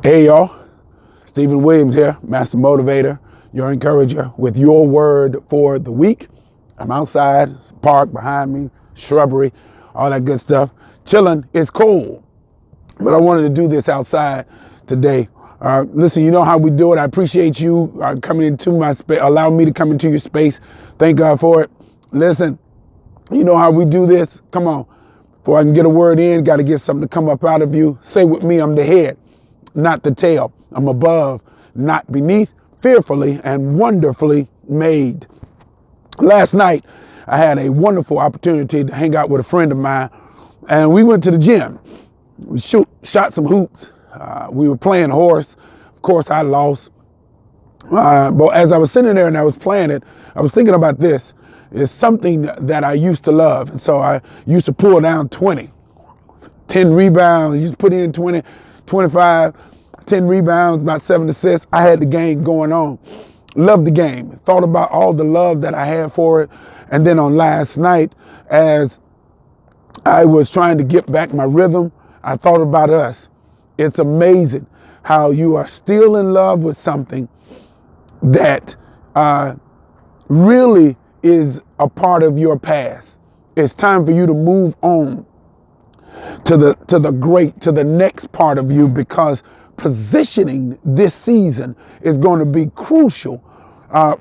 Hey y'all, Stephen Williams here, Master Motivator, your encourager with your word for the week. I'm outside, it's a park behind me, shrubbery, all that good stuff. Chilling, it's cold, but I wanted to do this outside today. Listen, you know how we do it. I appreciate you coming into my space, allowing me to come into your space. Thank God for it. Listen, you know how we do this. Come on, before I can get a word in, got to get something to come up out of you. Say with me, I'm the head, not the tail. I'm above, not beneath, fearfully and wonderfully made. Last night, I had a wonderful opportunity to hang out with a friend of mine, and we went to the gym. We shot some hoops. We were playing horse. Of course, I lost. But as I was sitting there and I was playing it, I was thinking about this. It's something that I used to love. And so I used to pull down 20, 10 rebounds, used to put in 20, 25, 10 rebounds, about 7 assists. I had the game going on. Loved the game. Thought about all the love that I had for it. And then on last night, as I was trying to get back my rhythm, I thought about us. It's amazing how you are still in love with something that really is a part of your past. It's time for you to move on to the next part of you, because positioning this season is going to be crucial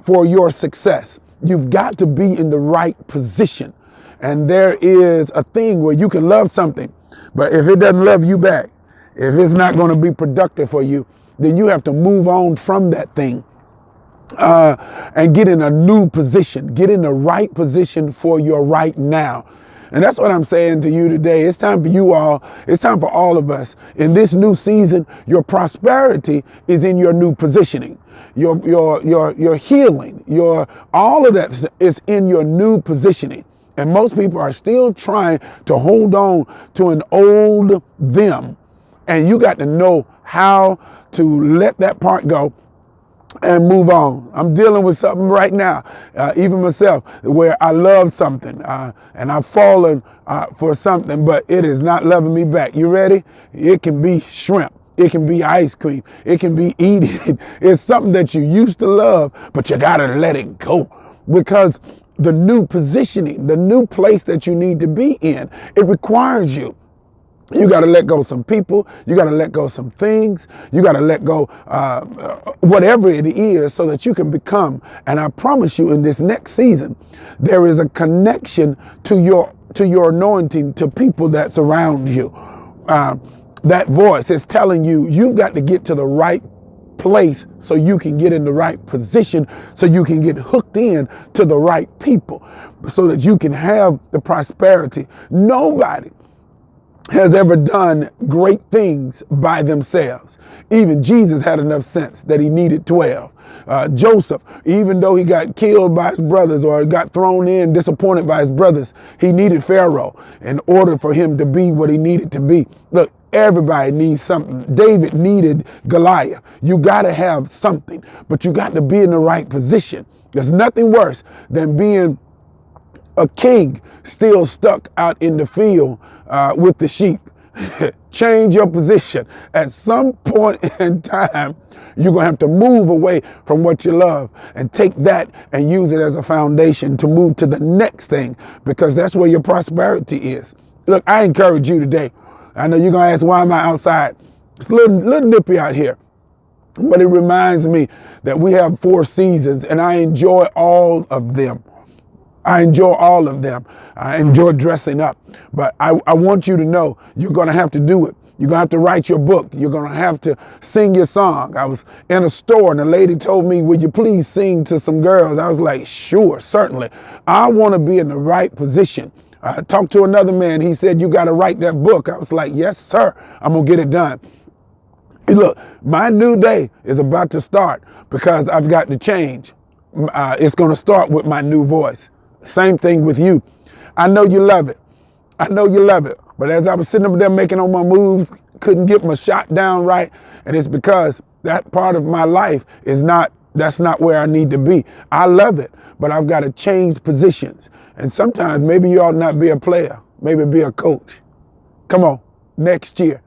for your success. You've got to be in the right position. And there is a thing where you can love something, but if it doesn't love you back, if it's not going to be productive for you, then you have to move on from that thing and get in a new position, get in the right position for your right now. And that's what I'm saying to you today. It's time for you all. It's time for all of us. In this new season, your prosperity is in your new positioning. Your healing, all of that is in your new positioning. And most people are still trying to hold on to an old them. And you got to know how to let that part go and move on. I'm dealing with something right now, even myself, where I love something and I've fallen for something, but it is not loving me back. You ready? It can be shrimp. It can be ice cream. It can be eating. It's something that you used to love, but you got to let it go, because the new positioning, the new place that you need to be in, it requires you. You got to let go of some people. You got to let go of some things. You got to let go whatever it is so that you can become. And I promise you, in this next season, there is a connection to your anointing, to people that surround you. That voice is telling you, you've got to get to the right place so you can get in the right position, so you can get hooked in to the right people, so that you can have the prosperity. Nobody has ever done great things by themselves. Even Jesus had enough sense that he needed 12. Joseph, even though he got killed by his brothers or got thrown in, disappointed by his brothers, he needed Pharaoh in order for him to be what he needed to be. Look, everybody needs something. David needed Goliath. You got to have something, but you got to be in the right position. There's nothing worse than being a king still stuck out in the field with the sheep. Change your position. At some point in time, you're going to have to move away from what you love and take that and use it as a foundation to move to the next thing, because that's where your prosperity is. Look, I encourage you today. I know you're going to ask, why am I outside? It's a little nippy out here. But it reminds me that we have 4 seasons, and I enjoy all of them. I enjoy all of them. I enjoy dressing up. But I want you to know you're going to have to do it. You're going to have to write your book. You're going to have to sing your song. I was in a store and the lady told me, would you please sing to some girls? I was like, sure, certainly. I want to be in the right position. I talked to another man. He said, you got to write that book. I was like, yes, sir. I'm going to get it done. Look, my new day is about to start because I've got to change. It's going to start with my new voice. Same thing with you. I know you love it. I know you love it. But as I was sitting up there making all my moves, couldn't get my shot down right. And it's because that part of my life that's not where I need to be. I love it, but I've got to change positions. And sometimes maybe you ought not be a player. Maybe be a coach. Come on, next year.